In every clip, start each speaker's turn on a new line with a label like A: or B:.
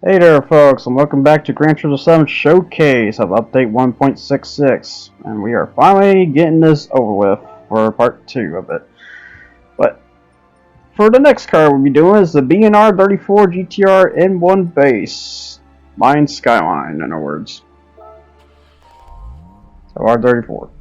A: Hey there folks, and welcome back to GT7 Showcase of Update 1.66. And we are finally getting this over with for part 2 of it. But for the next car we'll be doing is the B&R 34 GTR N1 base. Mine Skyline, in other words. So R34.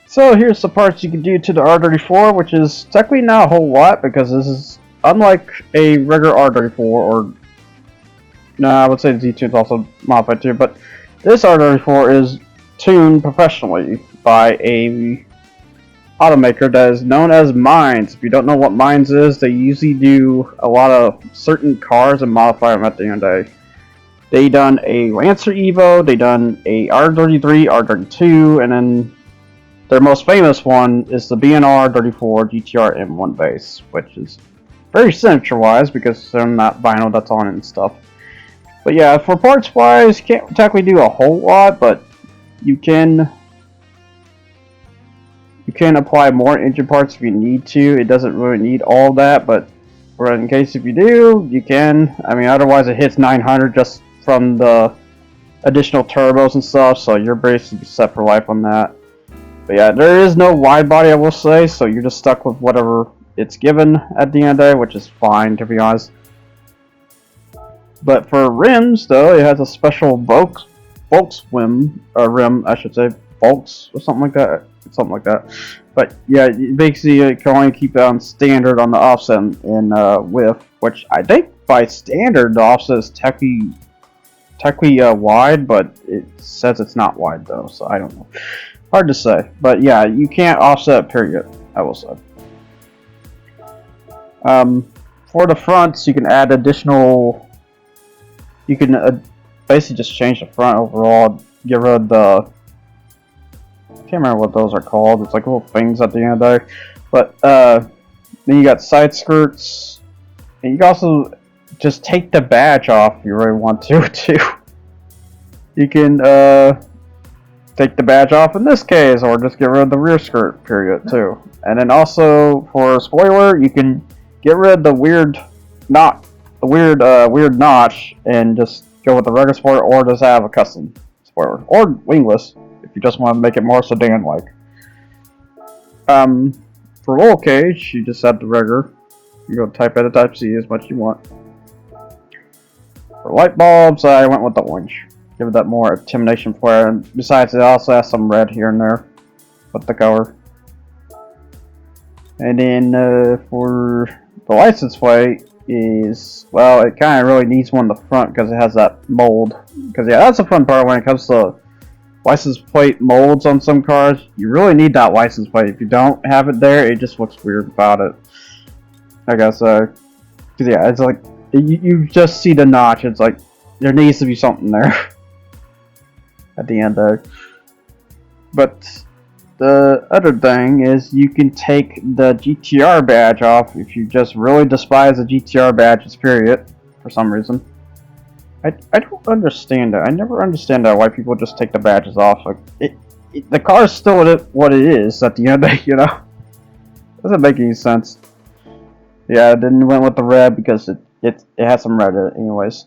A: So here's the parts you can do to the R34, which is technically not a whole lot because this is unlike a regular R34 or no, I would say the Z2 is also modified too, but this R34 is tuned professionally by a automaker that is known as Mines. If you don't know what Mines is, they usually do a lot of certain cars and modify them at the end of the day. They done a Lancer Evo, they done a R33, R32, and then their most famous one is the B&R 34 GTR M1 base, which is very signature-wise because they're not vinyl that's on it and stuff. But yeah, for parts-wise, can't technically do a whole lot, but you can apply more engine parts if you need to. It doesn't really need all that, but in case if you do, you can. I mean, otherwise it hits 900 just from the additional turbos and stuff, so you're basically set for life on that. But yeah, there is no wide body, I will say, so you're just stuck with whatever it's given at the end of the day, which is fine, to be honest. But for rims, though, it has a special Volks rim, I should say, Volks or something like that. But yeah, basically you can only keep it on standard on the offset and width, which I think by standard the offset is technically wide, but it says it's not wide though, so I don't know. Hard to say, but yeah, you can't offset, period, I will say. For the fronts, you can add additional, you can basically just change the front overall, get rid of the, I can't remember what those are called, it's like little things at the end of the day, but then you got side skirts, and you can also just take the badge off if you really want to, too. You can, take the badge off in this case, or just get rid of the rear skirt, period, too. And then also for spoiler, you can get rid of the weird notch, and just go with the regular spoiler, or just have a custom spoiler, or wingless if you just want to make it more sedan-like. For roll cage, you just have the regular. You go Type A to Type C as much as you want. For light bulbs, I went with the orange. Give it that more intimidation flare, and besides it also has some red here and there with the color. And then for the license plate is, well, it kind of really needs one in the front because it has that mold. Because yeah, that's the fun part when it comes to license plate molds on some cars. You really need that license plate. If you don't have it there, it just looks weird about it. I guess because yeah, it's like you just see the notch. It's like there needs to be something there. At the end there. But the other thing is you can take the GTR badge off if you just really despise the GTR badges, period, for some reason. I don't understand that. I never understand that, why people just take the badges off. Like the car is still what it is at the end of the day, you know? Doesn't make any sense. Yeah, I didn't went with the red because it has some red in it anyways.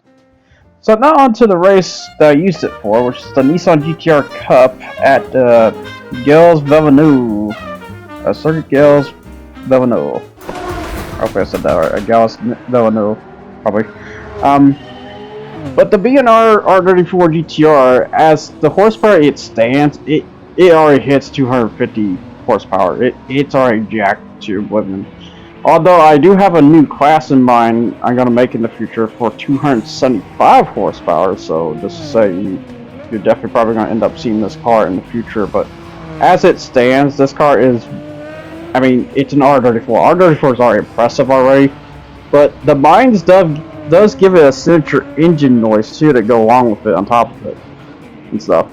A: So now on to the race that I used it for, which is the Nissan GTR Cup at Gilles Villeneuve. Circuit Gilles Villeneuve. Hopefully I said that right. Gilles Villeneuve, probably. But the B&R R34 GTR, as the horsepower it stands, it already hits 250 horsepower. It's already jacked to oblivion. Although I do have a new class in mind I'm going to make in the future for 275 horsepower, so just to say you're definitely probably going to end up seeing this car in the future, but as it stands, this car is, I mean, it's an R34. R34 is already impressive already, But the mines does give it a signature engine noise too to go along with it on top of it and stuff.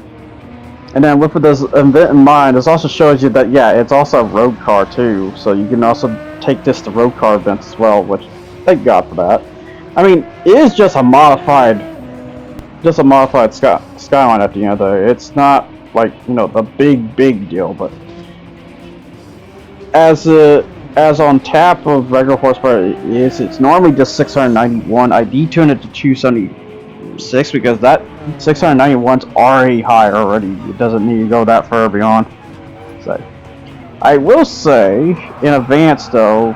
A: And then with this event in mind, this also shows you that yeah, it's also a road car too, so you can also take this to road car events as well, which thank God for that. I mean, it is just a modified Skyline at the end of the day. It's not like, you know, the big deal, but as on tap of regular horsepower it's normally just 691. I detuned it to 276 because that 691's already high already. It doesn't need to go that far beyond. So I will say in advance though,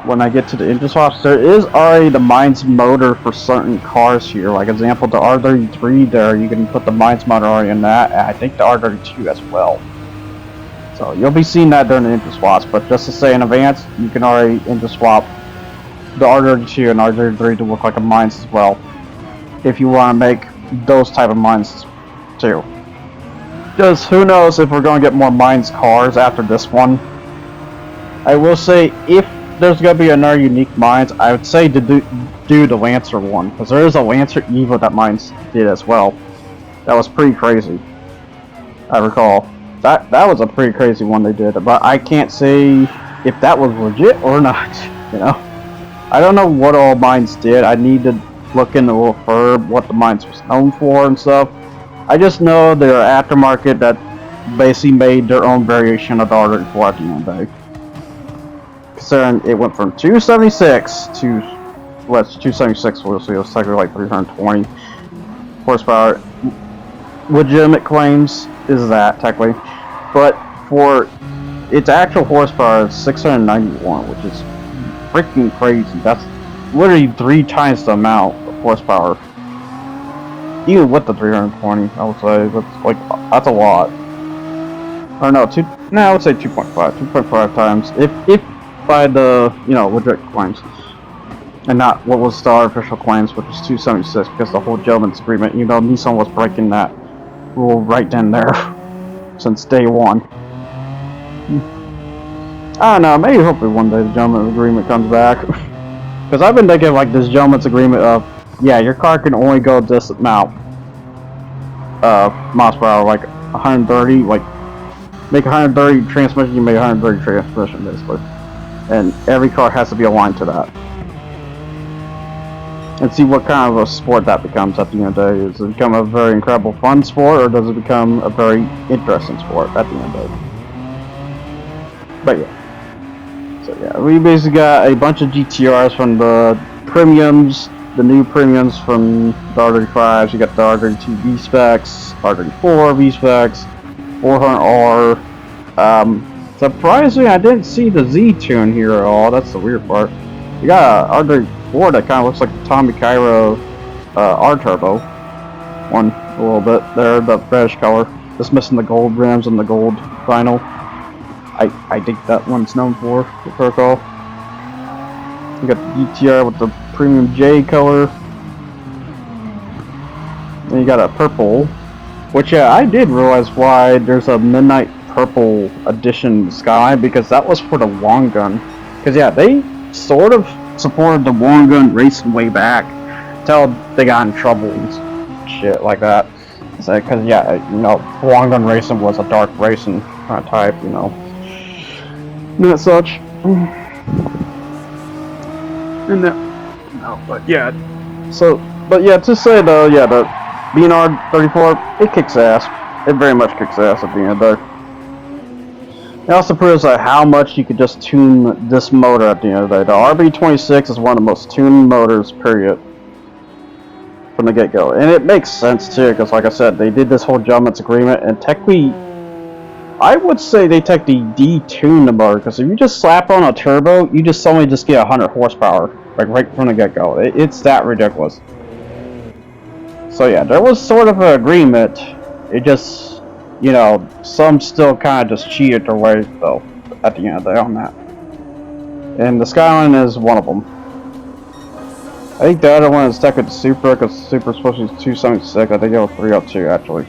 A: when I get to the engine swaps, there is already the Mines motor for certain cars here. Like example, the R33 there, you can put the Mines motor already in that, and I think the R32 as well. So you'll be seeing that during the engine swaps, but just to say in advance, you can already engine swap the R32 and R33 to look like a Mines as well, if you want to make those type of Mines too. Because who knows if we're going to get more Mines cars after this one. I will say, if there's going to be another unique Mines, I would say to do the Lancer one, because there is a Lancer Evo that Mines did as well. That was pretty crazy, I recall. That was a pretty crazy one they did, but I can't say if that was legit or not, you know. I don't know what all Mines did. I need to look into a little further what the Mines was known for and stuff. I just know they're aftermarket that basically made their own variation of the R34 at the end of the day. Considering it went from 276 to, well, 276 we'll see, it was technically like 320 horsepower. Legitimate claims is that technically, but for its actual horsepower, it's 691, which is freaking crazy. That's literally 3 times the amount of horsepower. Even with the 320, I would say that's a lot. Or no, I would say 2.5 times. If by the, you know, legit claims, and not what was the artificial claims, which is 276, because the whole gentleman's agreement, you know, Nissan was breaking that rule right then there since day one. I don't know, maybe hopefully one day the gentleman's agreement comes back. Because I've been thinking like this gentleman's agreement of, yeah, your car can only go this amount miles per hour, like 130, like make 130 transmission, you make 130 transmission basically. And every car has to be aligned to that. And see what kind of a sport that becomes at the end of the day. Does it become a very incredible fun sport, or does it become a very interesting sport at the end of the day? But yeah. So yeah, we basically got a bunch of GTRs from the premiums, the new premiums from the R35s. You got the R32 V-Specs, R34 V-Specs, 400R. Surprisingly, I didn't see the Z-Tune here at all. That's the weird part. You got a R34 that kind of looks like the Tommy Cairo R-Turbo one a little bit there, the reddish color. Just missing the gold rims and the gold vinyl. I think that one's known for, if I recall. You got the GTR with the premium J color. Then you got a purple, which yeah, I did realize why there's a midnight purple edition Skyline, because that was for the long gun. Because yeah, they sort of supported the long gun racing way back until they got in trouble and shit like that. So, because yeah, you know, long gun racing was a dark racing kind of type, you know, and such. And no, but yeah. So, but yeah, to say though, yeah, the BNR34, it kicks ass. It very much kicks ass at the end of the day. It also proves how much you could just tune this motor at the end of the day. The RB26 is one of the most tuned motors, period, from the get-go. And it makes sense, too, because like I said, they did this whole gentleman's agreement, and technically, I would say they technically detuned the motor, because if you just slap on a turbo, you just only just get 100 horsepower, like right from the get-go. It's that ridiculous. So yeah, there was sort of an agreement. It just, you know, some still kind of just cheated their way, though, at the end of the day on that. And the Skyline is one of them. I think the other one is stuck with the Supra, because the Supra's supposed to be 276. I think it was 302, actually.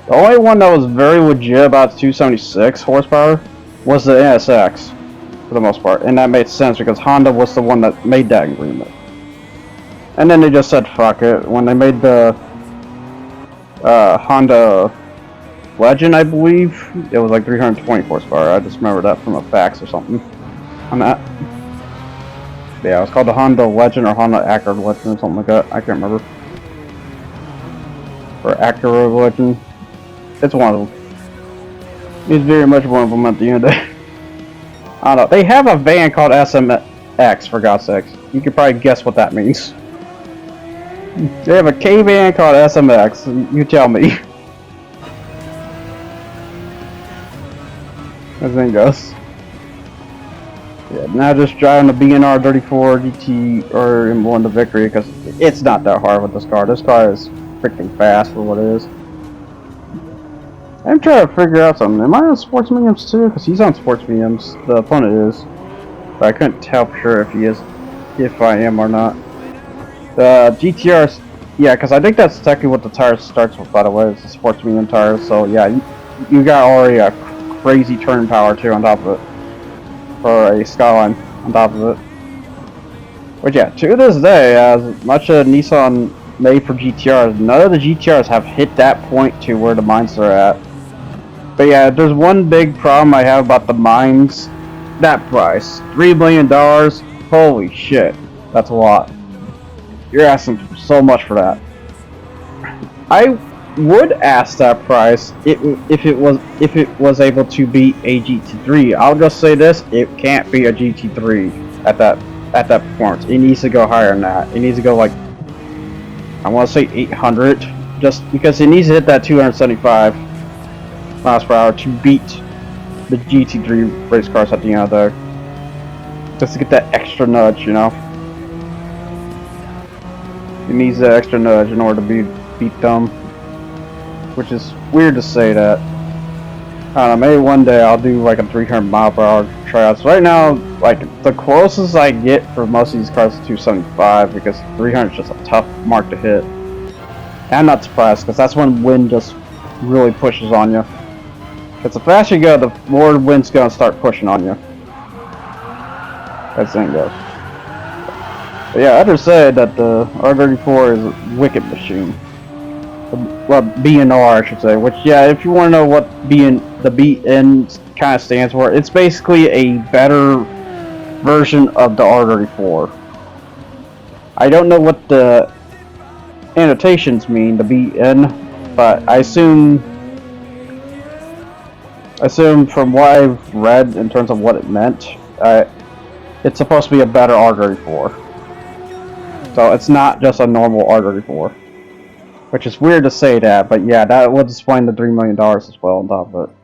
A: The only one that was very legit about 276 horsepower was the NSX, for the most part. And that made sense, because Honda was the one that made that agreement. And then they just said fuck it when they made the Honda Legend, I believe. It was like 320 horsepower. I just remember that from a fax or something on that. Yeah, it was called the Honda Legend or Honda Acura Legend or something like that. I can't remember. Or Acura Legend. It's one of them. It's very much one of them at the end of the day. I don't know. They have a van called SMX, for God's sakes. You could probably guess what that means. They have a K van called SMX. You tell me. As thing goes. Yeah, now just driving the BNR 34 GT or M1 to victory because it's not that hard with this car. This car is freaking fast for what it is. I'm trying to figure out something. Am I on Sports Mediums too? Because he's on Sports Mediums. The opponent is. But I couldn't tell for sure if he is, if I am or not. The GTRs, yeah, because I think that's technically what the tire starts with, by the way. It's the Sports Medium tires. So yeah, you got already a crazy turn power too on top of it. Or a Skyline on top of it. But yeah, to this day, as much as Nissan made for GTRs, none of the GTRs have hit that point to where the mines are at. But yeah, there's one big problem I have about the mines. That price, $3 million. Holy shit, that's a lot. You're asking so much for that. I would ask that price if it was able to beat a GT3. I'll just say this: it can't be a GT3 at that performance. It needs to go higher than that. It needs to go like, I want to say 800, just because it needs to hit that 275 miles per hour to beat the GT3 race cars at the end of the day. Just to get that extra nudge, you know. It needs that extra nudge in order to beat them. Which is weird to say that. I don't know, maybe one day I'll do like a 300 mile per hour tryouts. Right now, like the closest I get for most of these cars is 275 because 300 is just a tough mark to hit. And I'm not surprised because that's when wind just really pushes on you. Because the faster you go, the more wind's gonna start pushing on you. That thing goes. But yeah, I just said that the R34 is a wicked machine. Well, BNR, I should say. Which, yeah, if you want to know what the BN kind of stands for, it's basically a better version of the R34. I don't know what the annotations mean, the BN, but I assume from what I've read in terms of what it meant, it's supposed to be a better R34. So it's not just a normal R34. Which is weird to say that, but yeah, that would explain the $3 million as well on top of it.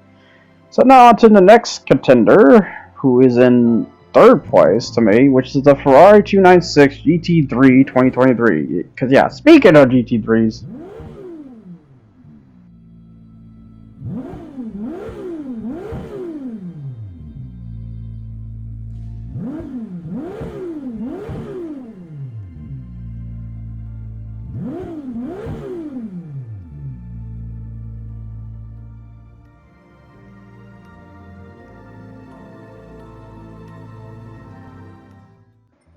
A: So now on to the next contender, who is in third place to me, which is the Ferrari 296 GT3 2023. Because yeah, speaking of GT3s,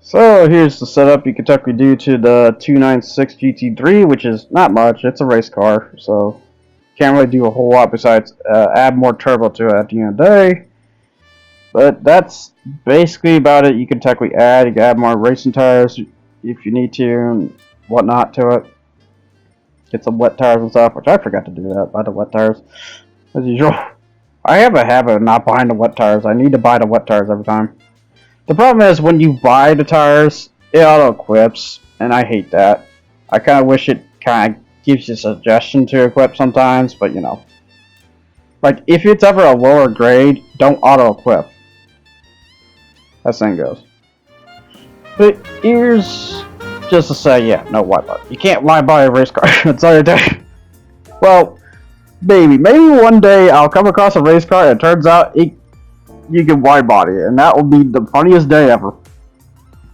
A: so here's the setup you can technically do to the 296 GT3, which is not much. It's a race car, so can't really do a whole lot besides add more turbo to it at the end of the day. But that's basically about it. You can technically add. You can add more racing tires if you need to and whatnot to it. Get some wet tires and stuff, which I forgot to do that. Buy the wet tires as usual. I have a habit of not buying the wet tires. I need to buy the wet tires every time. The problem is when you buy the tires, it auto-equips, and I hate that. I kind of wish it kind of gives you a suggestion to equip sometimes, but you know. Like, if it's ever a lower grade, don't auto-equip. That thing goes. But here's just to say, yeah, no wide body. You can't wide body a race car. That's all you're doing. Well, maybe one day I'll come across a race car and it turns out you can wide body it, and that will be the funniest day ever.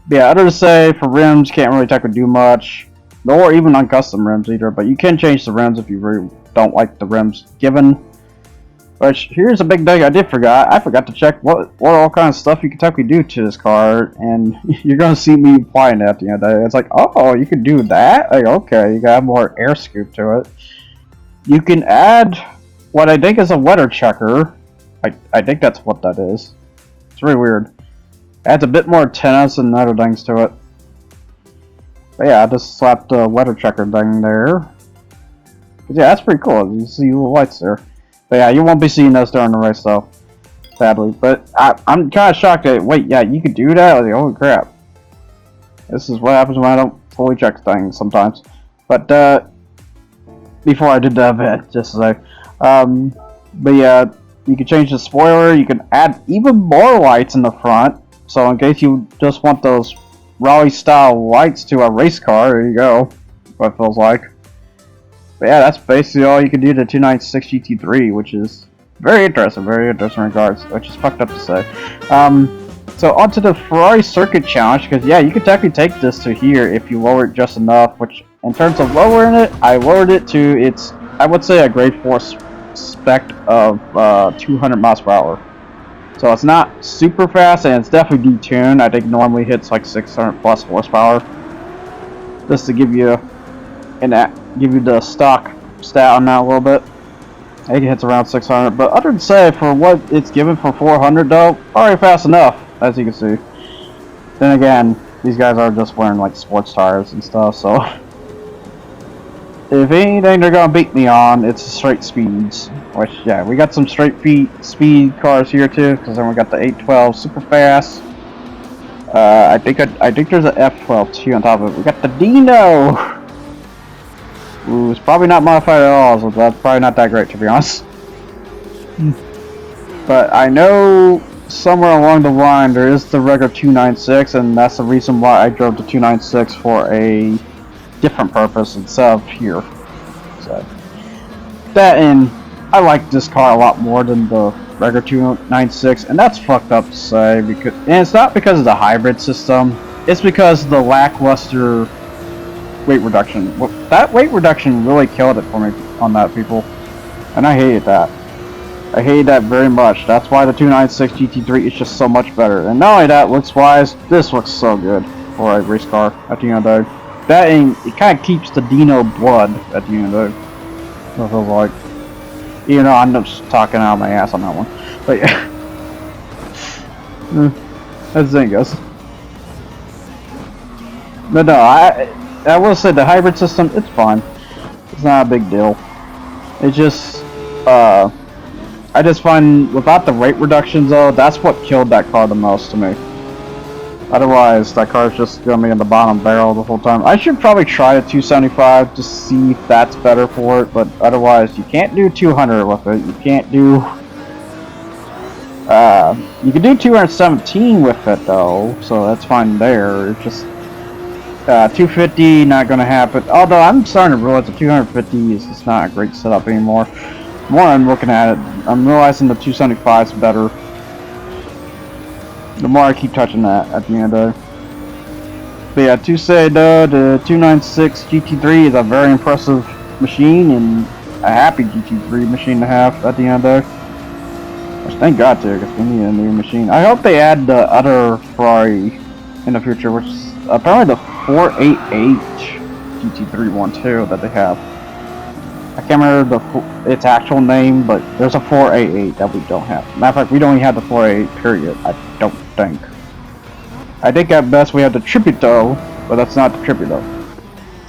A: Yeah, other to say, for rims, can't really technically do much, nor even on custom rims either, but you can change the rims if you really don't like the rims given. Which, here's a big thing I forgot. I forgot to check what all kind of stuff you can technically do to this car, and you're gonna see me applying it at the end of the day. It's like, oh, you can do that? Like, okay, you got more air scoop to it. You can add what I think is a weather checker. I think that's what that is. It's really weird. Adds a bit more tennis and other things to it. But yeah, I just slapped the weather checker thing there. But yeah, that's pretty cool. You see little lights there. But yeah, you won't be seeing those during the race though, sadly. But I'm kind of shocked that, wait, yeah, you could do that? I was like, holy crap. This is what happens when I don't fully check things sometimes. But before I did the event, just to say. But yeah, you can change the spoiler. You can add even more lights in the front. So in case you just want those Raleigh style lights to a race car, there you go. What it feels like. But yeah, that's basically all you can do to 296 GT3, which is very interesting regards, which is fucked up to say. So onto the Ferrari Circuit Challenge, because yeah, you could technically take this to here if you lower it just enough, which in terms of lowering it, I lowered it to its, I would say, a grade 4 spec of 200 miles per hour. So it's not super fast, and it's definitely detuned. I think normally hits like 600 plus horsepower. Just to give you the stock stat on that a little bit. I think it hits around 600, but other than say, for what it's given for 400 though, already fast enough, as you can see. Then again, these guys are just wearing like sports tires and stuff, so if anything they're gonna beat me on, it's straight speeds. Which, yeah, we got some straight speed cars here too, because then we got the 812 super fast. I think there's an F12 too on top of it. We got the Dino. Ooh, it's probably not modified at all, so that's probably not that great to be honest. But I know somewhere along the line there is the regular 296, and that's the reason why I drove the 296 for a different purpose instead of here. So that, and I like this car a lot more than the regular 296, and that's fucked up to say, because, and it's not because of the hybrid system, it's because of the lackluster weight reduction. That weight reduction really killed it for me on that, people, and I hated that. I hated that very much. That's why the 296 GT3 is just so much better. And not only that, looks wise, this looks so good for a race car at the end of the day. That, and it kind of keeps the Dino blood at the end of the day. What it feels like. Even though I'm just talking out of my ass on that one. But yeah. That's the thing, guys. But no, I will say the hybrid system, it's fine. It's not a big deal. It's just, I just find without the weight reductions though, that's what killed that car the most to me. Otherwise, that car is just gonna be in the bottom barrel the whole time. I should probably try a 275 to see if that's better for it, but otherwise, you can't do 200 with it. You can't do. You can do 217 with it though, so that's fine there. It's just 250 not gonna happen. Although I'm starting to realize the 250 is just not a great setup anymore. The more I'm looking at it, I'm realizing the 275 is better. The more I keep touching that at the end of it. But yeah, to say though, the 296 GT3 is a very impressive machine and a happy GT3 machine to have at the end of it. Which thank God too, because we need a new machine. I hope they add the other Ferrari in the future, which is apparently the 488 GT3 one too that they have. I can't remember its actual name, but there's a 488 that we don't have. Matter of fact, we don't even have the 488 period, I don't think. I think at best we have the Tributo, but that's not the Tributo.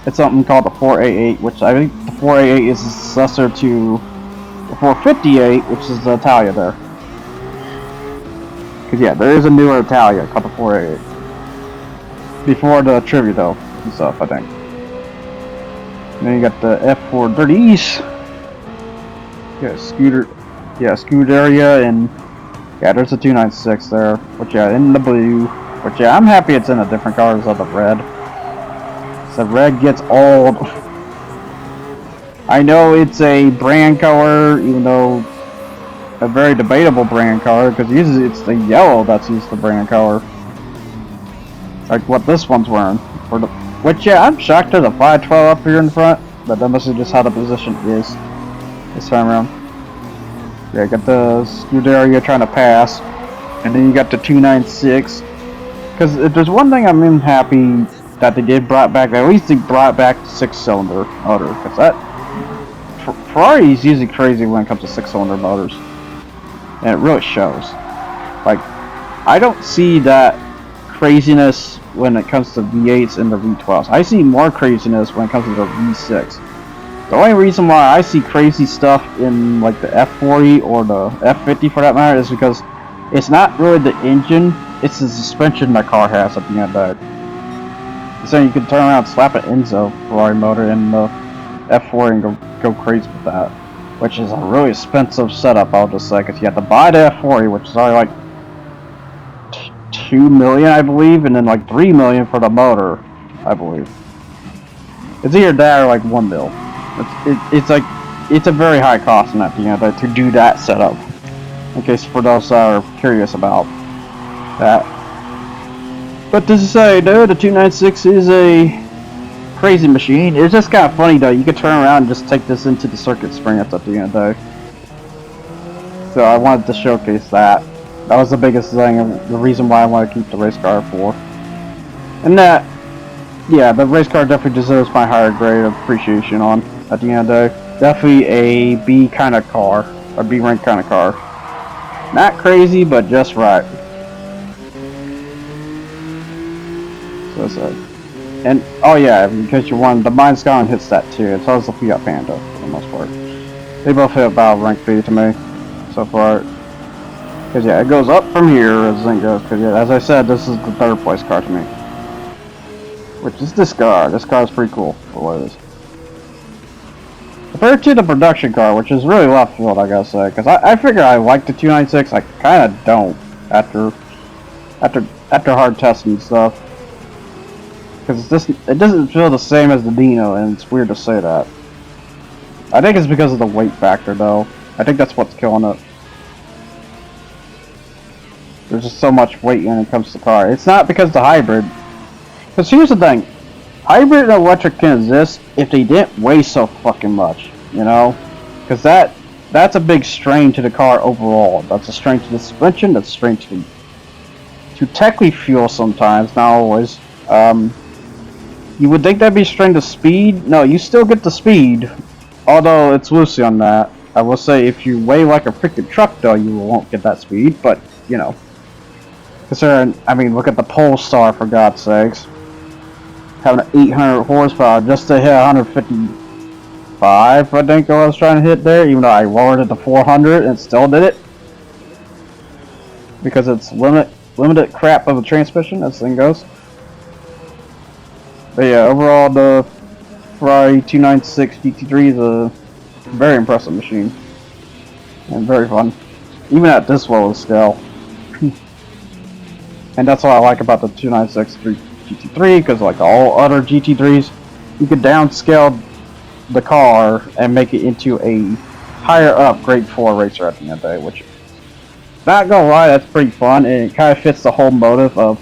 A: It's something called the 488, which I think the 488 is the successor to the 458, which is the Italia there. Because yeah, there is a newer Italia called the 488. Before the Tributo and stuff, I think. And then you got the F430s. Yeah, Scuderia, and yeah, there's a 296 there. Which yeah, in the blue. Which yeah, I'm happy it's in a different color instead of the red. So red gets old. I know it's a brand color, even though a very debatable brand color, because usually it's the yellow that's used the brand color. Like what this one's wearing. Which yeah, I'm shocked there's a 512 up here in front, but that must be just how the position is this time around. Yeah, you got the Scuderia you're trying to pass, and then you got the 296. Because if there's one thing I'm happy that they did brought back, at least they brought back the 6-cylinder motor. Because that Ferrari is usually crazy when it comes to 6-cylinder motors, and it really shows. Like, I don't see that craziness when it comes to V8s and the V12s. I see more craziness when it comes to the V6. The only reason why I see crazy stuff in like the F40 or the F50 for that matter is because it's not really the engine, it's the suspension the car has at the end of it. So you can turn around and slap an Enzo Ferrari motor in the F40 and go crazy with that. Which is a really expensive setup, I'll just say, because you have to buy the F40, which is already like $2 million, I believe, and then like $3 million for the motor, I believe. It's either that or like $1 million. It's a very high cost in that to do that setup. In case for those that are curious about that. But to say, though, the 296 is a crazy machine. It's just kind of funny though. You could turn around and just take this into the circuit spring at the end of the day. So I wanted to showcase that. That was the biggest thing, and the reason why I want to keep the race car for. And that, yeah, the race car definitely deserves my higher grade of appreciation on at the end of the day. Definitely a B kind of car, a B rank kind of car. Not crazy, but just right. So it's and oh yeah, because you won, the Mine Scout hits that too. It's always the Fiat Panda for the most part. They both hit about rank B to me so far. Because yeah, it goes up from here as the thing goes. Because yeah, as I said, this is the third place car to me. Which is this car. This car is pretty cool for what it is. Compared to the production car, which is really left field, I gotta say. Because I figure I like the 296. I kind of don't after hard testing and stuff. Because it doesn't feel the same as the Dino, and it's weird to say that. I think it's because of the weight factor, though. I think that's what's killing it. There's just so much weight when it comes to the car. It's not because of the hybrid. Because here's the thing. Hybrid and electric can exist if they didn't weigh so fucking much, you know? Because that's a big strain to the car overall. That's a strain to the suspension, that's a strain to technically fuel sometimes, not always. You would think that'd be strained to speed. No, you still get the speed, although it's loosely on that. I will say if you weigh like a freaking truck, though, you won't get that speed. But you know, considering, I mean, look at the Polestar for God's sakes, having 800 horsepower just to hit 155. I think I was trying to hit there, even though I lowered it to 400 and still did it because it's limited crap of a transmission as the thing goes. But yeah, overall the Ferrari 296 GT3 is a very impressive machine. And very fun. Even at this low of scale. And that's what I like about the 296 GT3, because like all other GT3s, you could downscale the car and make it into a higher up grade 4 racer at the end of the day, which, not gonna lie, that's pretty fun, and it kind of fits the whole motive of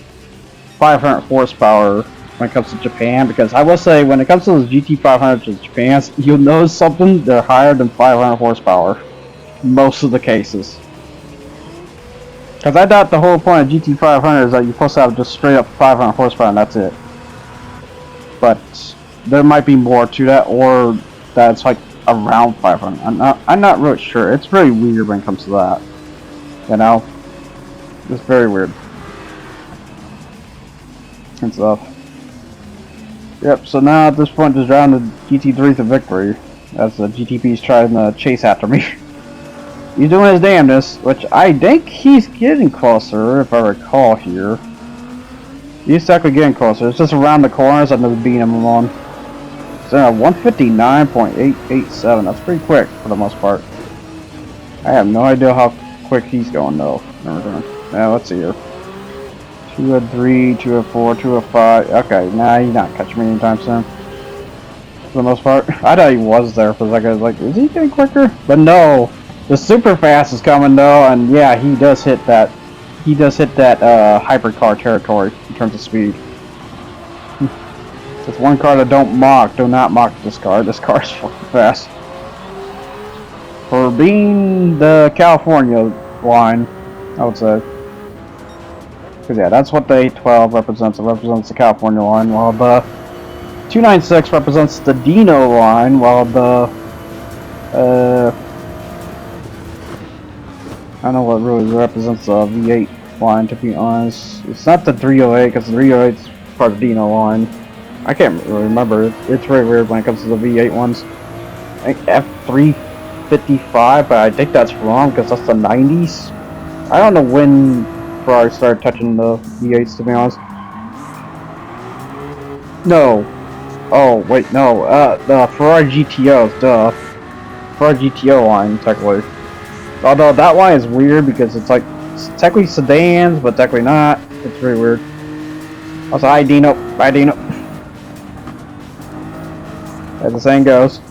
A: 500 horsepower when it comes to Japan, because I will say when it comes to those GT500s in Japan, you'll notice something, they're higher than 500 horsepower most of the cases. Because I doubt the whole point of GT500 is that you're supposed to have just straight up 500 horsepower and that's it. But there might be more to that, or that's like around 500. I'm not really sure. It's very weird when it comes to that. You know? It's very weird. And stuff. Yep, so now at this point, just round the GT3 to victory, as the GTP's trying to chase after me. He's doing his damnedest, which I think he's getting closer, if I recall here. He's actually getting closer. It's just around the corners I'm just beating him on. So 159.887, that's pretty quick for the most part. I have no idea how quick he's going though. Now let's see here. 203, 204, 205. Okay, nah, he's not catching me anytime soon. For the most part. I thought he was there for a second. I was like, is he getting quicker? But no. The super fast is coming though, and yeah, he does hit that. He does hit that hypercar territory in terms of speed. It's one car that do not mock this car. This car is fucking fast. for being the California line, I would say. Because yeah, that's what the 812 represents. It represents the California line, while the 296 represents the Dino line, while the I don't know what really represents the V8 line, to be honest. It's not the 308, because the 308 is part of the Dino line. I can't really remember. It's very weird when it comes to the V8 ones. I think F355, but I think that's wrong because that's the 90s. I don't know when Ferrari started touching the V8s, to be honest. No. Oh, wait, no. The Ferrari GTOs, duh. Ferrari GTO line, technically. Although that line is weird because it's like, it's technically sedans, but technically not. It's very weird. Also, hi Dino. Bye Dino. As the saying goes.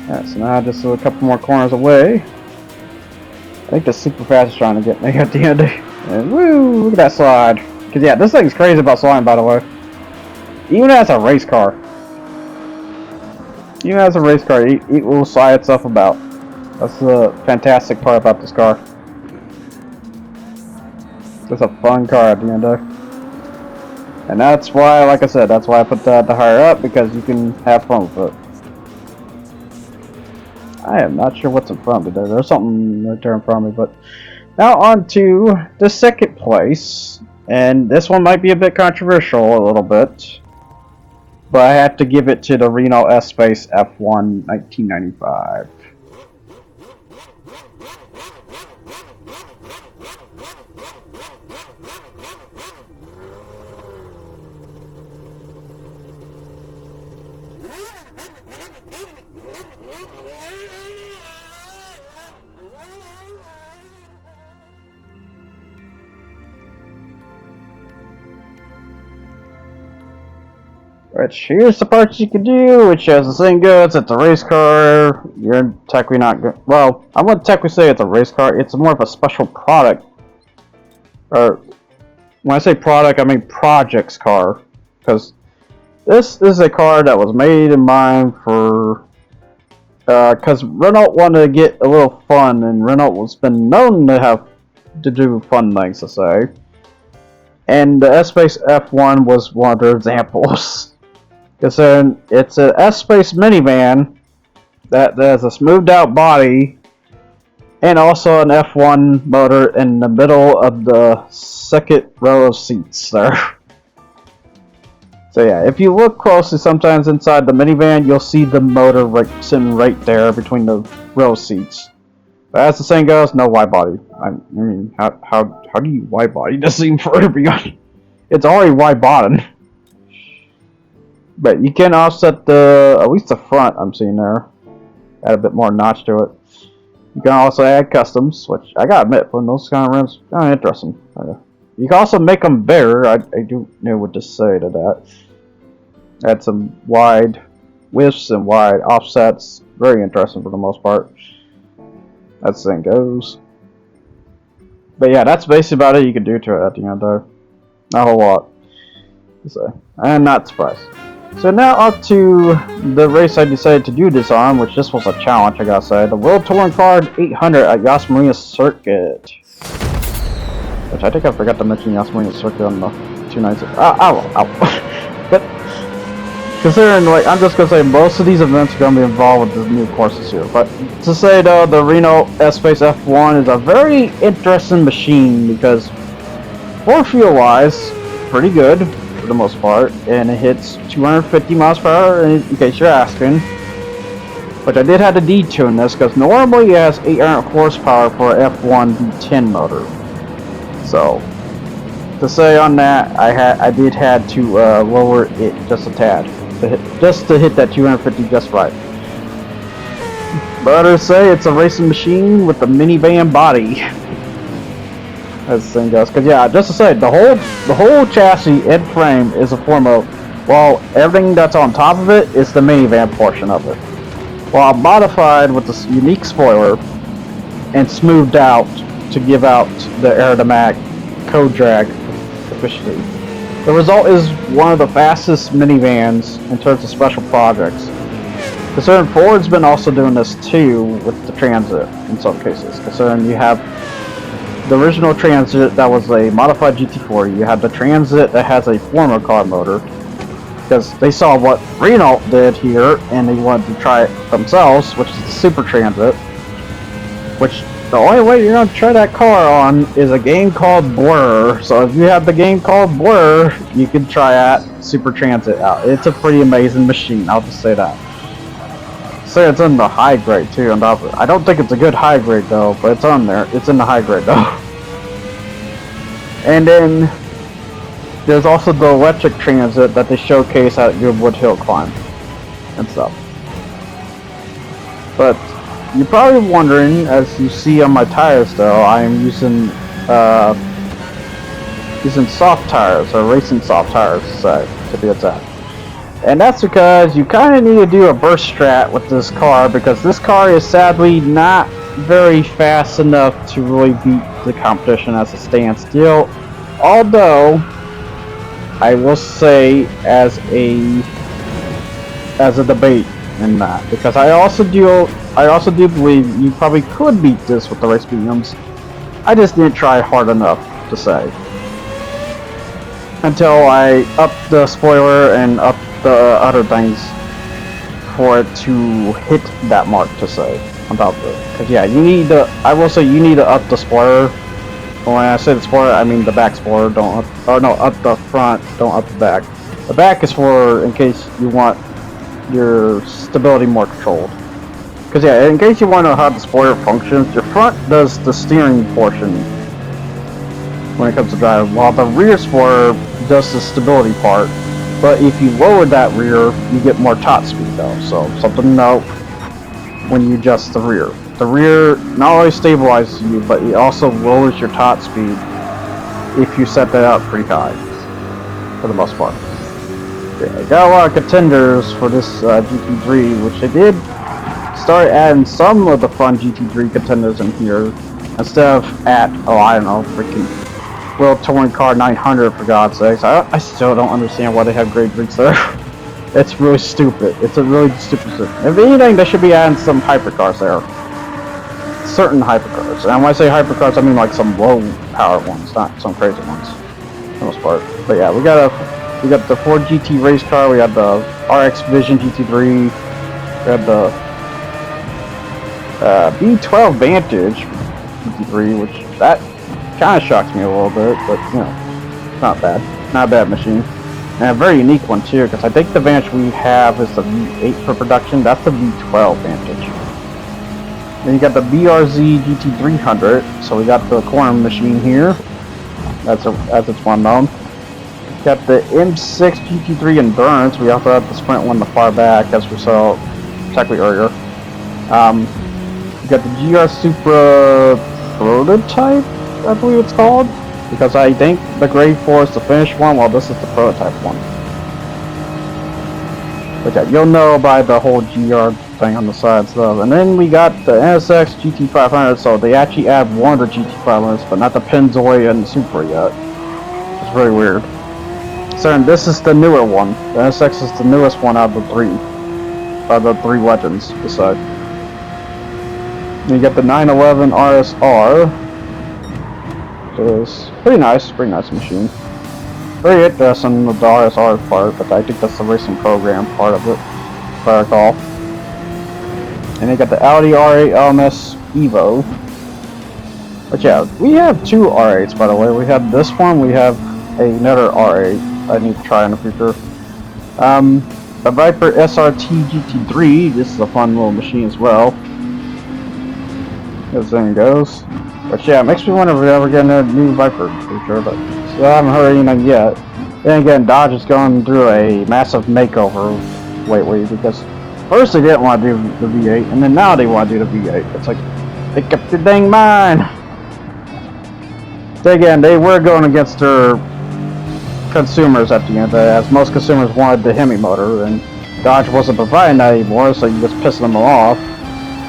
A: Alright, so now just a couple more corners away. I think the super fast is trying to get me at the end. And woo! Look at that slide. Cause yeah, this thing's crazy about sliding, by the way. Even as a race car. Even as a race car, it will slide itself about. That's the fantastic part about this car. It's a fun car at the end of it. And that's why, like I said, that's why I put that higher up, because you can have fun with it. I am not sure what's in front of me there. There's something right there in front of me, but now on to the second place. And this one might be a bit controversial a little bit, but I have to give it to the Renault S-Space F1 1995. Which, here's the parts you can do, which as the saying goes, it's a race car. You're technically not good. Well, I wouldn't technically say it's a race car, it's more of a special product. Or, when I say product, I mean projects car. Because this is a car that was made in mind for... because Renault wanted to get a little fun, and Renault has been known to do fun things, to say. And the S-Space F1 was one of their examples. Because it's an S-Space minivan that has a smoothed out body and also an F1 motor in the middle of the second row of seats there. So yeah, if you look closely sometimes inside the minivan, you'll see the motor sitting right there between the row seats. But as the saying goes, no wide body. I mean, how do you wide body this thing further beyond? It's already wide bottomed. But you can offset at least the front I'm seeing there. Add a bit more notch to it. You can also add customs, which I gotta admit, when those kind of rims, kind of interesting. You can also make them bigger. I do know what to say to that. Add some wide widths and wide offsets. Very interesting for the most part. That's the thing goes. But yeah, that's basically about it you can do to it at the end there. Not a whole lot. So, I'm not surprised. So now up to the race I decided to do this on, which this was a challenge, I gotta say. The World Touring Car 800 at Yas Marina Circuit. Which I think I forgot to mention Yas Marina Circuit on the 296. Ow. But considering, like, I'm just gonna say most of these events are gonna be involved with the new courses here. But to say though, the Renault S-Space F1 is a very interesting machine because for fuel wise, pretty good. For the most part, and it hits 250 miles per hour in case you're asking. But I did have to detune this because normally it has 800 horsepower for an F1 V10 motor. So to say on that, I did had to lower it just a tad to hit that 250 just right. But I say it's a racing machine with a minivan body. As the thing goes, because yeah, just to say, the whole chassis and frame is a form of, while everything that's on top of it is the minivan portion of it, while modified with this unique spoiler and smoothed out to give out the aerodynamic code drag efficiency. The result is one of the fastest minivans in terms of special projects. Considering Ford's been also doing this too with the Transit in some cases. Considering you have the original Transit that was a modified GT4, you have the Transit that has a former car motor. Because they saw what Renault did here and they wanted to try it themselves, which is the Super Transit. Which the only way you're going to try that car on is a game called Blur. So if you have the game called Blur, you can try that Super Transit out. It's a pretty amazing machine, I'll just say that. Say it's in the high grade too on top of it. I don't think it's a good high grade though, but it's on there. It's in the high grade though. And then there's also the electric Transit that they showcase at Goodwood Hill Climb and stuff. But you're probably wondering, as you see on my tires though, I am using soft tires, or racing soft tires to be exact. And that's because you kind of need to do a burst strat with this car, because this car is sadly not very fast enough to really beat the competition as it stands still. Although, I will say as a debate in that, because I also do believe you probably could beat this with the race mediums. I just didn't try hard enough to say. Until I upped the spoiler and upped the other things for it to hit that mark to say on top of it. Because yeah, I will say you need to up the spoiler. When I say the spoiler, I mean the back spoiler. Up the front, don't up the back. The back is for in case you want your stability more controlled. Because yeah, in case you want to know how the spoiler functions, your front does the steering portion when it comes to driving, while the rear spoiler does the stability part. But if you lower that rear, you get more top speed though. So something to note when you adjust the rear. The rear not only stabilizes you, but it also lowers your top speed if you set that up pretty high, for the most part. Yeah, I got a lot of contenders for this GT3, which they did start adding some of the fun GT3 contenders in here, instead of I don't know, freaking World Touring Car 900 for God's sakes. I still don't understand why they have grade drinks there. It's really stupid. It's a really stupid system. If anything, they should be adding some hypercars there. Certain hypercars. And when I say hypercars, I mean like some low power ones, not some crazy ones, for the most part. But yeah, we got the Ford GT race car. We had the RX Vision GT3. We had the B12 Vantage GT3, which that kind of shocks me a little bit, but you know, not bad. Not a bad machine. And a very unique one too, because I think the Vantage we have is the V8 for production. That's the V12 Vantage. Then you got the BRZ GT300, so we got the corner machine here, as it's well known. Got the M6 GT3 Endurance. We also have the Sprint one in the far back, as we saw technically earlier. You got the GR Supra Prototype, I believe it's called, because I think the grade 4 is the finished one, while this is the prototype one. But yeah, you'll know by the whole GR thing on the side stuff. And then we got the NSX GT500, so they actually add one of the GT500s, but not the Pennzoil and the Supra yet. It's very weird. So this is the newer one. The NSX is the newest one out of the three legends beside. Then you got the 911 RSR, which is pretty nice machine. Very interesting with the RSR part, but I think that's the racing program part of it, if I recall. And you got the Audi R8 LMS Evo. But yeah, we have two R8s, by the way. We have this one, we have another R8 I need to try in the future. The Viper SRT GT3, this is a fun little machine as well. As thing goes. But yeah, it makes me wonder if we ever get a new Viper in the future, but so I haven't heard anything yet. Then again, Dodge is going through a massive makeover lately, because first they didn't want to do the V8, and then now they want to do the V8. It's like, make up your dang mind! Then again, they were going against their consumers at the end of the day, as most consumers wanted the Hemi motor, and Dodge wasn't providing that anymore, so you just pissing them off.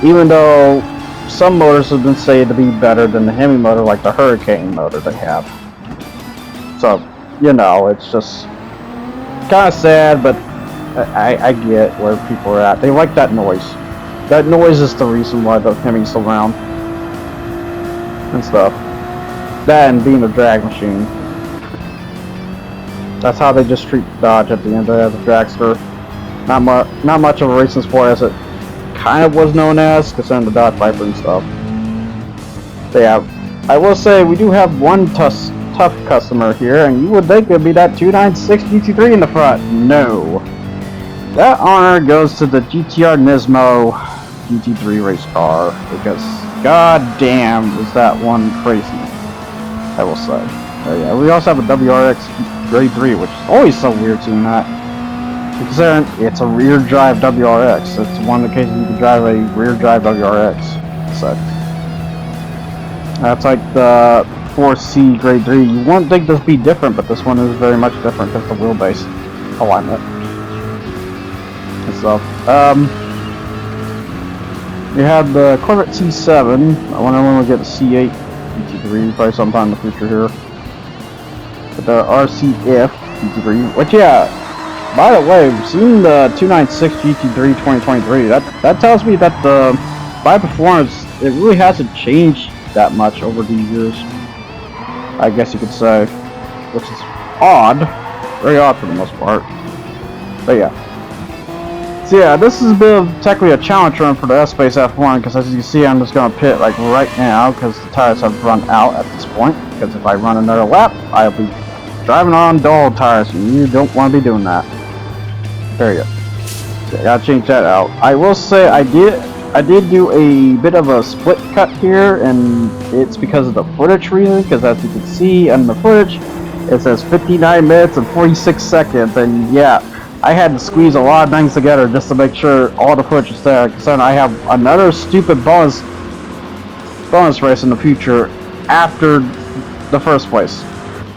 A: Even though some motors have been said to be better than the Hemi motor, like the Hurricane motor they have. So, you know, it's just kind of sad, but I get where people are at. They like that noise. That noise is the reason why the Hemi's so loud and stuff. That and being a drag machine. That's how they just treat Dodge at the end of the dragster. Not much of a racing sport as it kind of was known as, concerning the Dodge Viper and stuff. But yeah, I will say we do have one tough customer here, and you would think it would be that 296 GT3 in the front. No. That honor goes to the GTR Nismo GT3 race car, because god damn is that one crazy, I will say. Yeah, we also have a WRX Grade 3, which is always so weird seeing that. Considering it's a rear drive WRX. It's one of the cases you can drive a rear drive WRX. So that's like the 4C Grade 3. You wouldn't think this would be different, but this one is very much different because the wheelbase alignment and stuff. We have the Corvette C7. I wonder when we'll get the C8 GT3, probably sometime in the future here. But the RCF GT3, which yeah, by the way, seeing the 296 GT3 2023, that tells me that the by performance, it really hasn't changed that much over the years, I guess you could say, which is odd, very odd for the most part. But yeah. So yeah, this is a bit of technically a challenge run for the S-Space F1, because as you see, I'm just going to pit like right now, because the tires have run out at this point, because if I run another lap, I'll be driving on dull tires, and you don't want to be doing that. There you go. So I gotta change that out. I will say I did do a bit of a split cut here, and it's because of the footage reason, because as you can see on the footage, it says 59 minutes and 46 seconds, and yeah, I had to squeeze a lot of things together just to make sure all the footage is there, because then I have another stupid bonus race in the future after the first place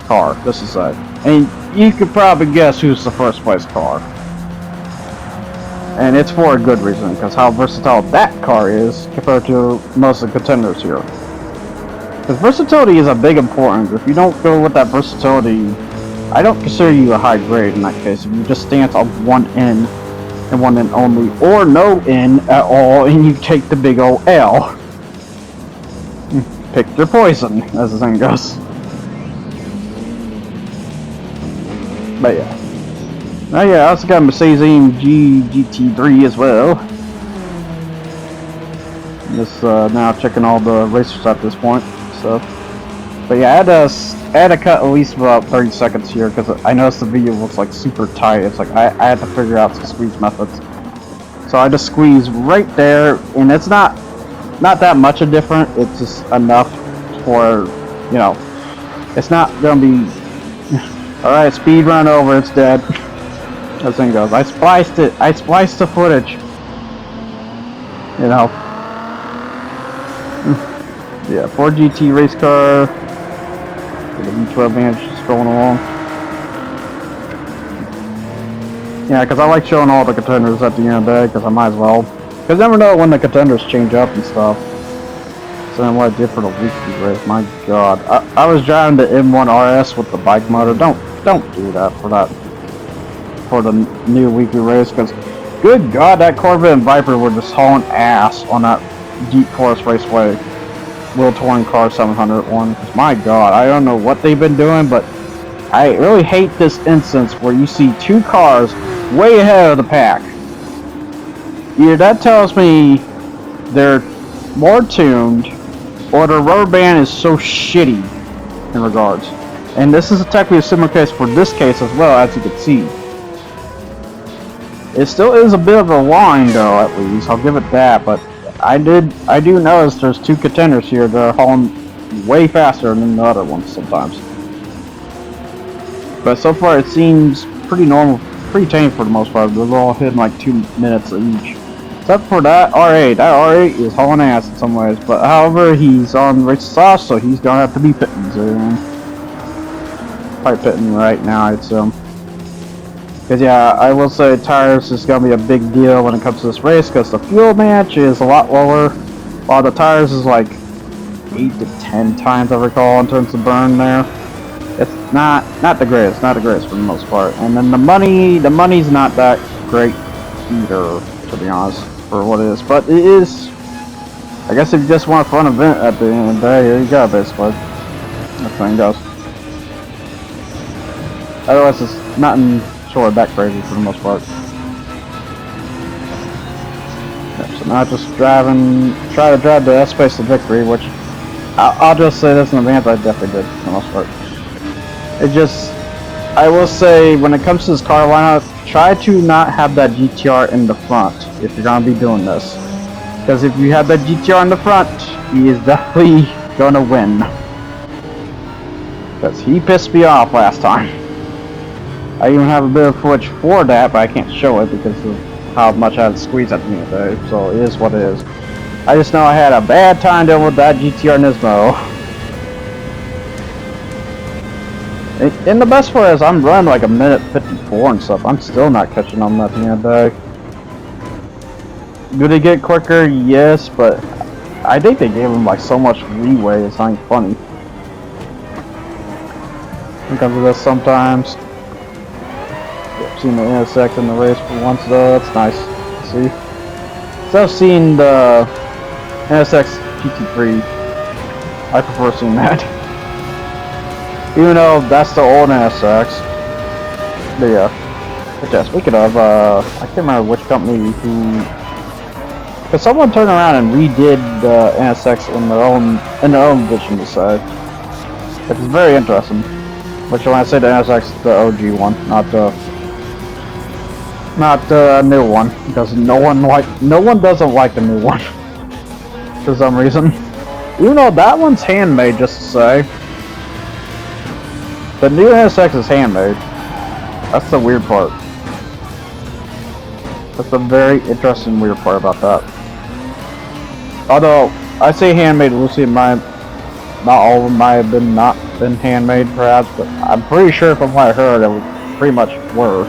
A: car, this is it. And you could probably guess who's the first place car. And it's for a good reason, because how versatile that car is compared to most of the contenders here. Because versatility is a big importance. If you don't go with that versatility, I don't consider you a high grade in that case. If you just stance on one end and one end only, or no end at all, and you take the big old L. Pick your poison, as the saying goes. But yeah. Oh yeah, I also got a Mercedes AMG GT3 as well. Just now checking all the racers at this point. So, but yeah, I had to cut at least about 30 seconds here because I noticed the video looks like super tight. It's like I had to figure out some squeeze methods. So I just squeeze right there, and it's not that much of different. It's just enough for, you know, it's not gonna be all right. Speed run over. It's dead. That thing goes. I spliced it. I spliced the footage. You know. Yeah, Ford GT race car. The V12 Vantage just going along. Yeah, because I like showing all the contenders at the end of the day, because I might as well. Because I never know when the contenders change up and stuff. So then what I did for the weekly race, my god. I was driving the M1 RS with the bike motor. Don't do that for the new weekly race, because good god, that Corvette and Viper were just hauling ass on that Deep Forest Raceway Wheel Touring Car 700 one. My god, I don't know what they've been doing, but I really hate this instance where you see two cars way ahead of the pack. Either that tells me they're more tuned, or the rubber band is so shitty in regards. And this is technically a similar case for this case as well, as you can see. It still is a bit of a line though, at least, I'll give it that, but I do notice there's two contenders here that are hauling way faster than the other ones sometimes. But so far it seems pretty normal, pretty tame for the most part. They're all hitting like 2 minutes each. Except for that R8. That R8 is hauling ass in some ways, but however, he's on race sauce, so he's gonna have to be pitting soon. Probably pitting right now, I'd assume. Because yeah, I will say tires is going to be a big deal when it comes to this race, because the fuel match is a lot lower, while the tires is like 8 to 10 times I recall in terms of burn there. It's not the greatest for the most part. And then the money's not that great either, to be honest, for what it is. But it is, I guess if you just want a fun event at the end of the day, here you go, basically. That thing goes. Otherwise, it's nothing short of that crazy for the most part. Yeah, so now just try to drive the S-Space to victory, which I'll just say this in advance, I definitely did for the most part. It just, I will say, when it comes to this car lineup, try to not have that GTR in the front if you're gonna be doing this. Because if you have that GTR in the front, he is definitely gonna win. Because he pissed me off last time. I even have a bit of footage for that, but I can't show it because of how much I had to squeeze at the end of the day. So it is what it is. I just know I had a bad time dealing with that GTR Nismo. And the best part is I'm running like a minute 54 and stuff. I'm still not catching on at the end of the day. Do they get quicker? Yes, but I think they gave him like so much leeway. It's not even funny. It comes to this sometimes. I've seen the NSX in the race for once though. That's nice to see. So I've seen the NSX GT3. I prefer seeing that. Even though that's the old NSX. But yeah. But yeah, speaking of, I can't remember which company who... Because someone turned around and redid the NSX in their own edition to say. Which is very interesting. Which when I say the NSX, the OG one, not the new one. Because no one doesn't like the new one. For some reason. Even though that one's handmade, just to say. The new NSX is handmade. That's the weird part. That's the very interesting weird part about that. Although, I say handmade loosely, not all of them might have not been handmade perhaps, but I'm pretty sure from what I heard, it pretty much were.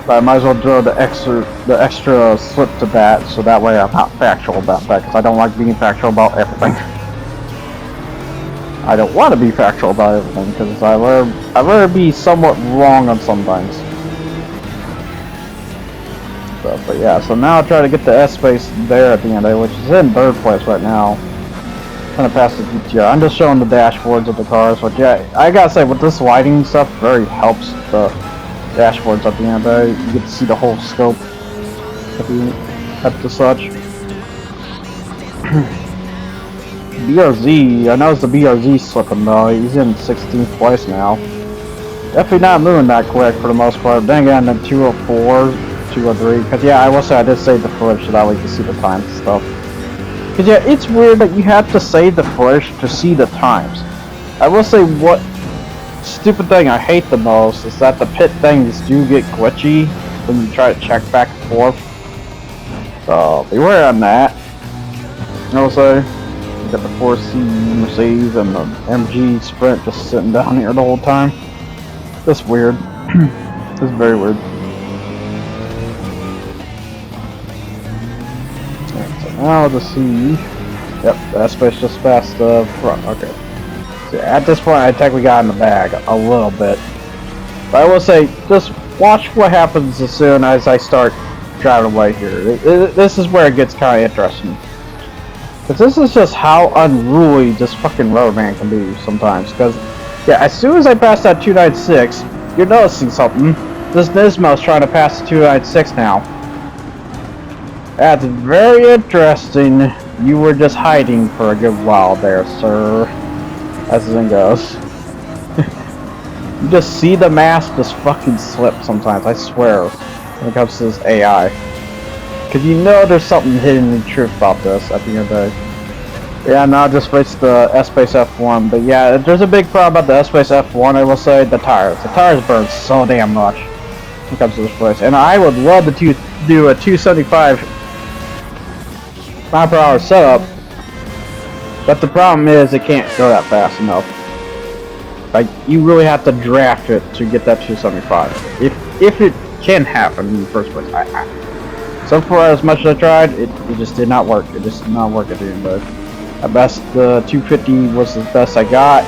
A: But I might as well throw the extra slip to that, so that way I'm not factual about that, because I don't like being factual about everything. I don't want to be factual about everything, because I'd rather be somewhat wrong on some things. So, but yeah, so now I'll try to get the S-Space there at the end, which is in 3rd place right now. Trying to pass the GTR. I'm just showing the dashboards of the cars, but yeah, I gotta say, with this lighting stuff, very helps the dashboards at the end of the day. You get to see the whole scope at the such. BRZ, I noticed the BRZ slipping though. He's in 16th place now. Definitely not moving that quick for the most part. Then again, the 204, 203. Because yeah, I will say I did save the footage so that way you can see the times and stuff. Because yeah, it's weird that you have to save the footage to see the times. I will say what stupid thing I hate the most is that the pit things do get glitchy when you try to check back and forth. So beware on that. I will say, you got the 4C Mercedes and the MG Sprint just sitting down here the whole time. That's weird. It's very weird. Right, so now to see. Yep, that space just past the front. Okay. At this point, I technically got in the bag a little bit. But I will say, just watch what happens as soon as I start driving away here. This is where it gets kind of interesting. Because this is just how unruly this fucking roadman can be sometimes. Because, yeah, as soon as I pass that 296, you're noticing something. This Nismo's trying to pass the 296 now. That's very interesting. You were just hiding for a good while there, sir. As the thing goes. You just see the mask just fucking slip sometimes, I swear, when it comes to this AI. Because you know there's something hidden in the truth about this at the end of the day. Yeah, now just race the S-Space F1, but yeah, there's a big problem about the S-Space F1, I will say, the tires. The tires burn so damn much when it comes to this place. And I would love to do a 275 mile per hour setup, but the problem is it can't go that fast enough. Like, you really have to draft it to get that 275. If it can happen in the first place. So far, as much as I tried, it just did not work. It just did not work at the end of it. At best, the 250 was the best I got.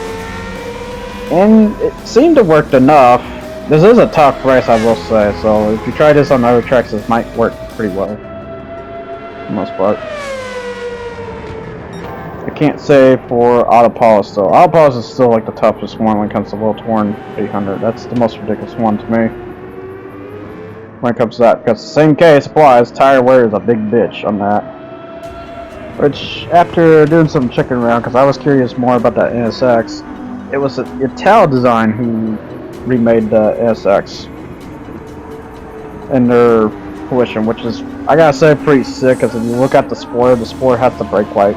A: and it seemed to work enough. This is a tough race, I will say, so if you try this on other tracks, this might work pretty well, for the most part. I can't say for Autopolis though. Autopolis is still like the toughest one when it comes to World Torn 800. That's the most ridiculous one to me when it comes to that, because the same case applies. Tire wear is a big bitch on that. Which, after doing some checking around, because I was curious more about that NSX, it was Ital Design who remade the NSX in their fruition, which is, I gotta say, pretty sick. Because if you look at the spoiler has the brake light,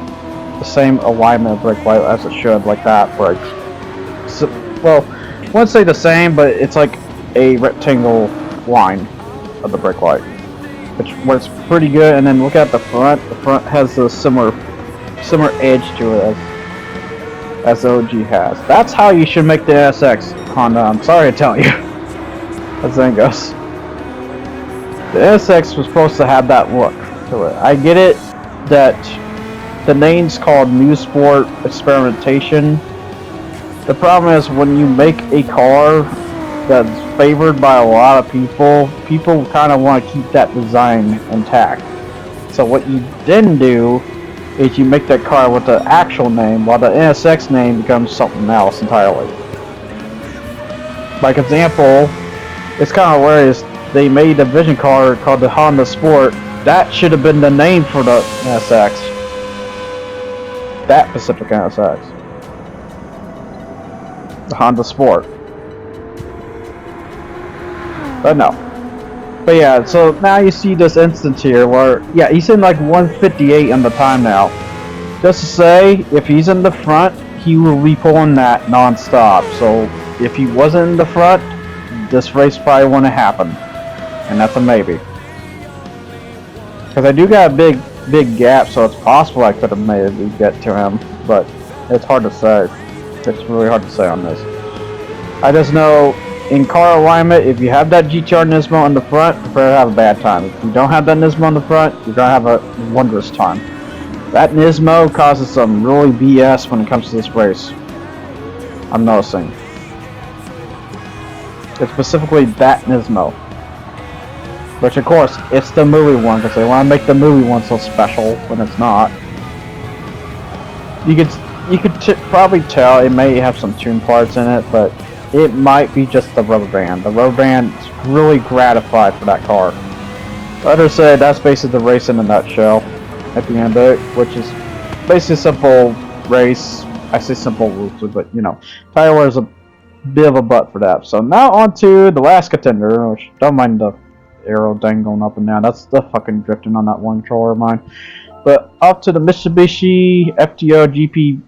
A: the same alignment of brake light as it should, like that brake. So, well, I wouldn't say the same, but it's like a rectangle line of the brake light, which works pretty good. And then look at the front. The front has a similar edge to it as the OG has. That's how you should make the NSX, Honda. I'm sorry to tell you. As the thing goes. The NSX was supposed to have that look to it. I get it that the name's called New Sport Experimentation. The problem is when you make a car that's favored by a lot of people kind of want to keep that design intact. So what you then do is you make that car with the actual name, while the NSX name becomes something else entirely. Like example, it's kind of hilarious. They made a vision car called the Honda Sport. That should have been the name for the NSX. That specific NSX. The Honda Sport. But no. But yeah, so now you see this instance here where, yeah, he's in like 158 on the time now. Just to say, if he's in the front, he will be pulling that non-stop. So if he wasn't in the front, this race probably wouldn't happen. And that's a maybe. Because I do got a big gap, so it's possible I could have maybe get to him. But it's hard to say. It's really hard to say on this. I just know, in car alignment, if you have that GTR Nismo in the front, you're going to have a bad time. If you don't have that Nismo in the front, you're going to have a wondrous time. That Nismo causes some really BS when it comes to this race. I'm noticing. It's specifically that Nismo. Which, of course, it's the movie one, because they want to make the movie one so special when it's not. You could probably tell it may have some tune parts in it, but it might be just the rubber band. The rubber band is really gratified for that car. Like I said, that's basically the race in a nutshell at the end of it, which is basically a simple race. I say simple loosely, but you know, tire wear is a bit of a butt for that. So now on to the last contender, which don't mind the arrow dangling up and down. That's the fucking drifting on that one controller of mine. But up to the Mitsubishi FTO GP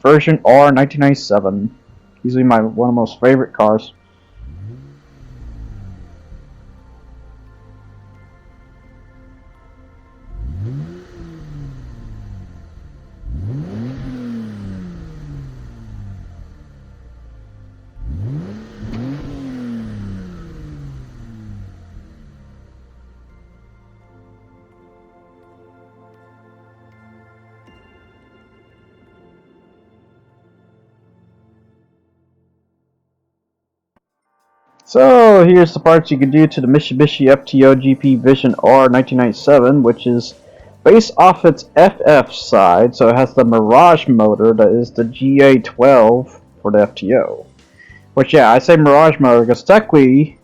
A: version R 1997. Easily one of my most favorite cars. So here's the parts you can do to the Mitsubishi FTO GP Vision R 1997, which is based off its FF side, so it has the Mirage motor that is the GA12 for the FTO. Which, yeah, I say Mirage motor because technically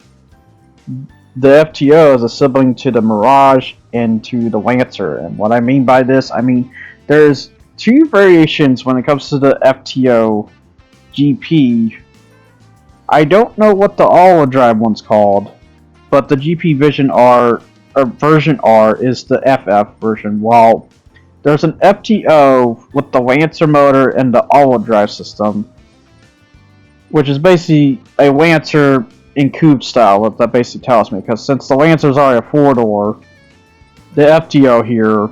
A: the FTO is a sibling to the Mirage and to the Lancer. And what I mean by this, I mean there's two variations when it comes to the FTO GP. I don't know what the all-wheel drive one's called, but the GP Vision R, or version R, is the FF version, while there's an FTO with the Lancer motor and the all-wheel drive system, which is basically a Lancer in coupe style, what that basically tells me, because since the Lancer's already a four-door, the FTO here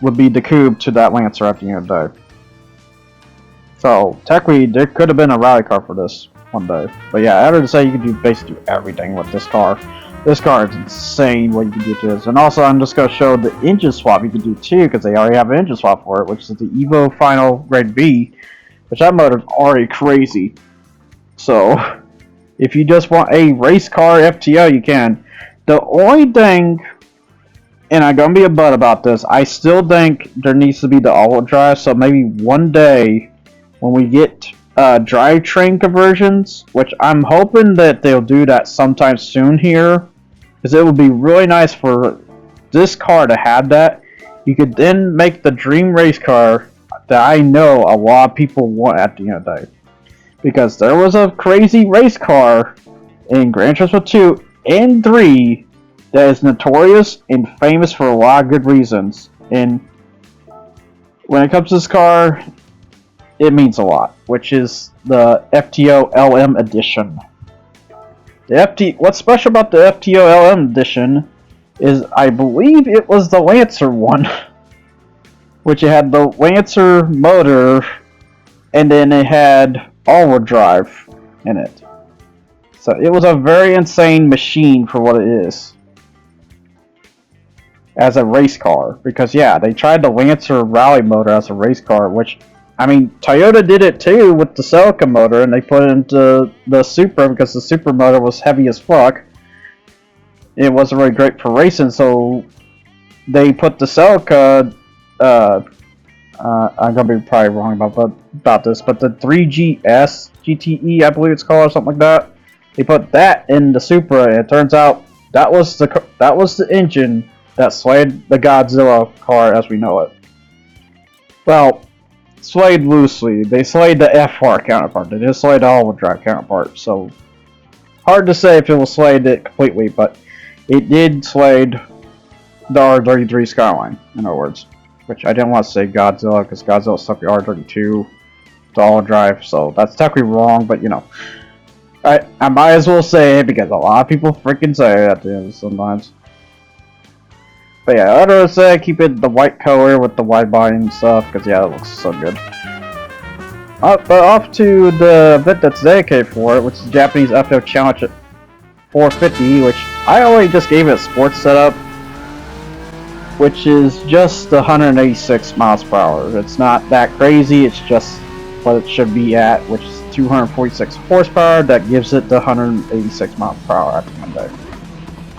A: would be the coupe to that Lancer at the end of the day. So, technically, there could have been a rally car for this one day. But yeah, I would say you can do basically everything with this car. This car is insane what you can do to this. And also, I'm just going to show the engine swap you can do too, because they already have an engine swap for it, which is the Evo Final Grade B, which that motor is already crazy. So if you just want a race car FTO, you can. The only thing, and I'm gonna be a butt about this, I still think there needs to be the all-wheel drive. So maybe one day when we get drivetrain conversions, which I'm hoping that they'll do that sometime soon here, because it would be really nice for this car to have that. You could then make the dream race car that I know a lot of people want at the end of the day. Because there was a crazy race car in Gran Turismo 2 and 3 that is notorious and famous for a lot of good reasons. And when it comes to this car, it means a lot, which is the FTO LM edition. What's special about the FTO LM edition is I believe it was the Lancer one, which it had the Lancer motor, and then it had all-wheel drive in it. So it was a very insane machine for what it is as a race car. Because yeah, they tried the Lancer rally motor as a race car, which, I mean, Toyota did it too with the Celica motor, and they put it into the Supra because the Supra motor was heavy as fuck. It wasn't really great for racing, so they put the Celica, I'm gonna be probably wrong about this, but the 3GS GTE, I believe it's called, or something like that. They put that in the Supra, and it turns out that was the engine that slayed the Godzilla car as we know it. Well, slayed loosely. They slayed the FR counterpart. They didn't slay the all-wheel drive counterpart. So hard to say if it will slay it completely, but it did slay the R33 Skyline, in other words. Which I didn't want to say Godzilla, because Godzilla stuck the R32 to all drive, so that's technically wrong, but you know. I might as well say it, because a lot of people freaking say it at the end sometimes. But yeah, I'd rather say keep it the white color with the wide body and stuff, because yeah, it looks so good. But off to the event that's dedicated for it, which is the Japanese FF Challenge at 450, which I already just gave it a sports setup, which is just 186 miles per hour. It's not that crazy, it's just what it should be at, which is 246 horsepower. That gives it the 186 miles per hour at the end of the day.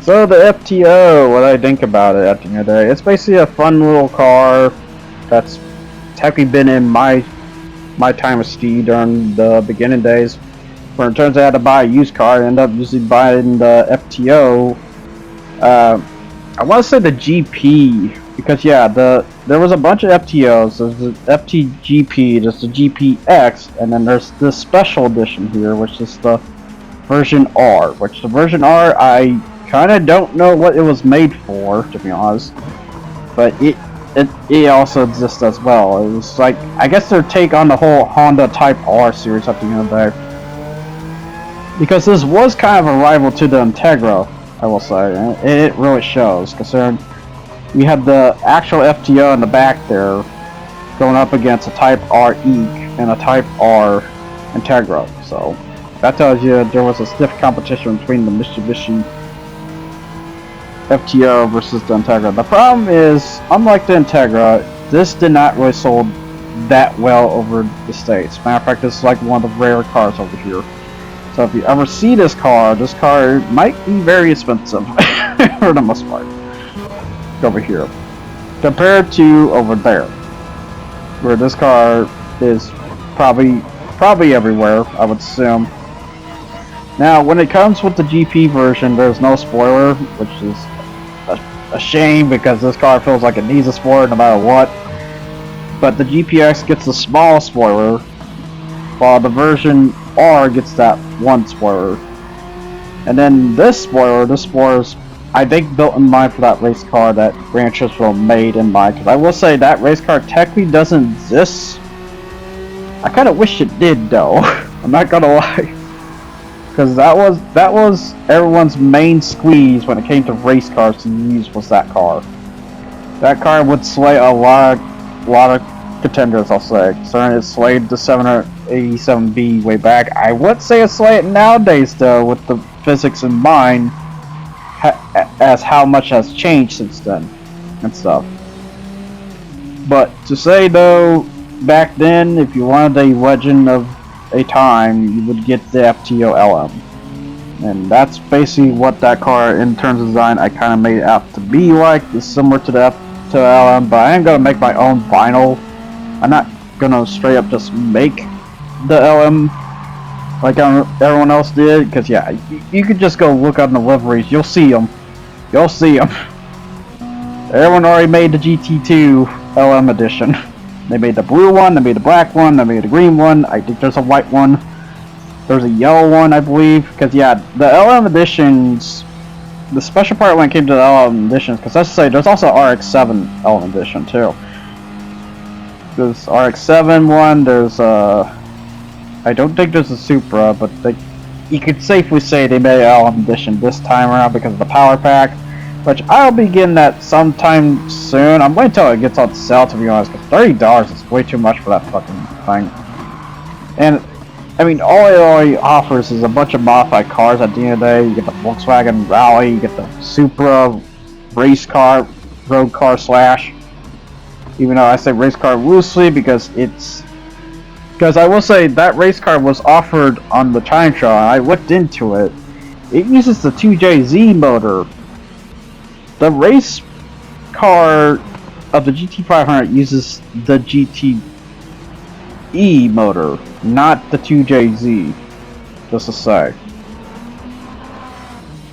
A: So the FTO, what I think about it at the end of the day, it's basically a fun little car that's technically been in my time of Steed during the beginning days. When it turns out I had to buy a used car, I end up usually buying the FTO. I want to say the GP, because yeah, there was a bunch of FTOs. There's the FTGP, there's the GPX, and then there's the special edition here, which is the version R. Which the version R, I kind of don't know what it was made for, to be honest. But it also exists as well. It was like, I guess their take on the whole Honda Type R series at the end of the day. Because this was kind of a rival to the Integra, I will say, and it really shows, considering we had the actual FTO in the back there going up against a Type R EEC and a Type R Integra. So that tells you there was a stiff competition between the Mitsubishi FTO versus the Integra. The problem is, unlike the Integra, this did not really sold that well over the States. Matter of fact, this is like one of the rare cars over here. So if you ever see this car might be very expensive for the most part. Over here, compared to over there, where this car is probably everywhere, I would assume. Now, when it comes with the GP version, there's no spoiler, which is a shame, because this car feels like it needs a spoiler no matter what. But the GPX gets the small spoiler, while the version R gets that one spoiler. And then this spoiler's, I think, built in mind for that race car that Gran Turismo made in mind. Because I will say that race car technically doesn't exist. I kind of wish it did, though. I'm not gonna lie. Because that was everyone's main squeeze when it came to race cars to use, was that car. That car would slay a lot of contenders, I'll say. Considering it slayed the 787B way back. I would say it slay it nowadays, though, with the physics in mind, as how much has changed since then and stuff. But to say, though, back then, if you wanted a Legend of a time, you would get the FTO LM. And that's basically what that car, in terms of design, I kind of made it out to be like. It's similar to the FTO LM, but I am going to make my own vinyl. I'm not going to straight up just make the LM like everyone else did, because yeah, you could just go look on the liveries, you'll see them. You'll see them. Everyone already made the GT2 LM edition. They made the blue one, they made the black one, they made the green one, I think there's a white one. There's a yellow one, I believe, because yeah, the LM editions, the special part when it came to the LM editions, because let's say there's also RX-7 LM edition too. There's RX-7 one, there's I don't think there's a Supra, but you could safely say they made an LM edition this time around because of the power pack, which I'll be getting that sometime soon. I'm waiting until it gets on sale, to be honest, because $30 is way too much for that fucking thing. And I mean, all it only offers is a bunch of modified cars at the end of the day. You get the Volkswagen Rally, you get the Supra, race car, road car slash. Even though I say race car loosely because I will say that race car was offered on the China show, and I looked into it. It uses the 2JZ motor. The race car of the GT500 uses the GTE motor, not the 2JZ, just to say.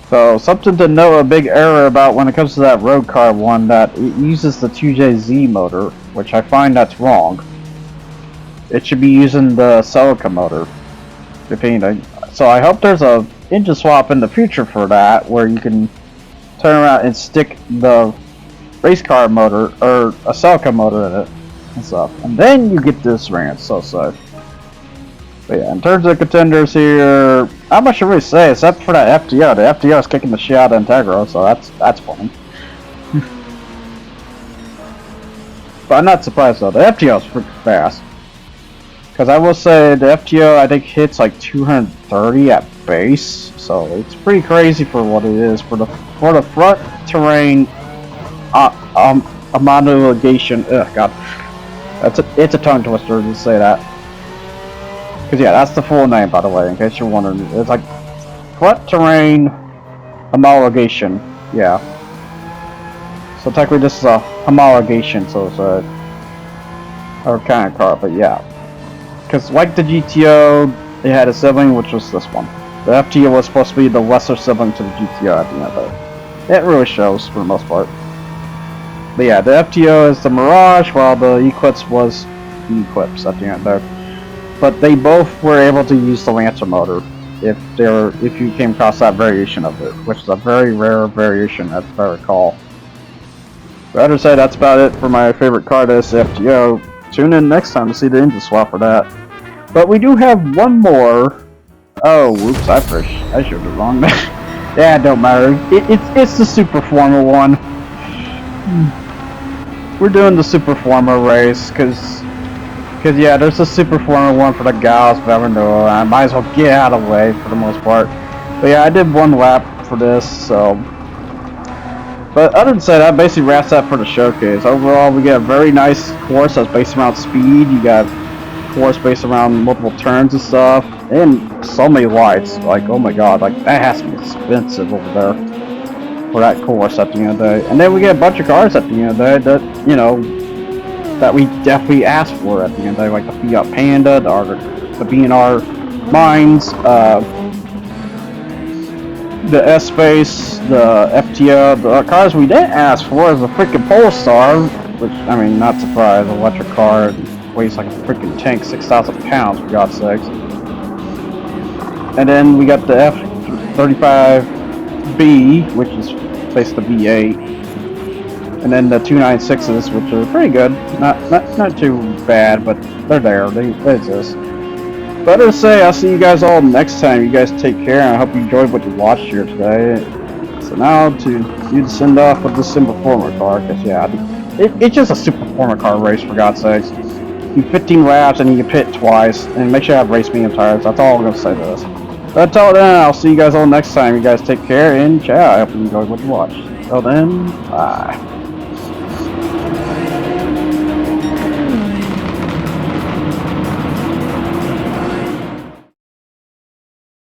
A: So something to know, a big error about when it comes to that road car one, that it uses the 2JZ motor, which I find that's wrong. It should be using the Celica motor, if anything. So I hope there's a engine swap in the future for that, where you can turn around and stick the race car motor or a Celica motor in it and stuff, and then you get this ranch. So. But yeah, in terms of contenders here, not much to really say except for that FTO. The FTO is kicking the shit out of Integro, so that's fun. But I'm not surprised though. The FTO is freaking fast. Because I will say the FTO I think hits like 230 at base, so it's pretty crazy for what it is for the front terrain homologation. Ugh, God, it's a tongue twister to say that. Because yeah, that's the full name, by the way, in case you're wondering. It's like front terrain homologation. Yeah. So technically, this is a homologation, so it's a kind of car, but yeah. Because like the GTO, it had a sibling, which was this one. The FTO was supposed to be the lesser sibling to the GTO at the end of it. It really shows for the most part. But yeah, the FTO is the Mirage, while the Eclipse was the Eclipse at the end there. But they both were able to use the Lancer motor if you came across that variation of it, which is a very rare variation, as I recall. But I'd say that's about it for my favorite car, this FTO. Tune in next time to see the engine swap for that. But we do have one more. Oh, whoops! I showed it wrong. Yeah, it don't matter. It's the Superformer one. We're doing the Superformer race because yeah, there's a Superformer one for the gals, but I know I might as well get out of the way for the most part. But yeah, I did one lap for this, so. But other than that basically wraps that for the showcase. Overall, we get a very nice course that's based around speed. You got a course based around multiple turns and stuff, and so many lights. Like, oh my god, like that has to be expensive over there for that course at the end of the day. And then we get a bunch of cars at the end of the day that, you know, that we definitely asked for at the end of the day, like the Fiat Panda, the B&R Mines, the S-Space, the FTO. The cars we didn't ask for is a freaking Polestar, which, I mean, not surprised, an electric car weighs like a freaking tank, 6,000 pounds, for God's sakes. And then we got the F35B, which is basically the V8. And then the 296s, which are pretty good. Not too bad, but they're there. They exist. But to say, I'll see you guys all next time. You guys take care, and I hope you enjoyed what you watched here today. So now to send off with the Superformer car, because yeah, it's just a Superformer car race, for God's sakes. You 15 laps and you get pit twice, and make sure you have race medium tires. That's all I'm gonna say to this. But until then, I'll see you guys all next time. You guys take care and ciao. I hope you enjoyed what you watched. Until then, bye.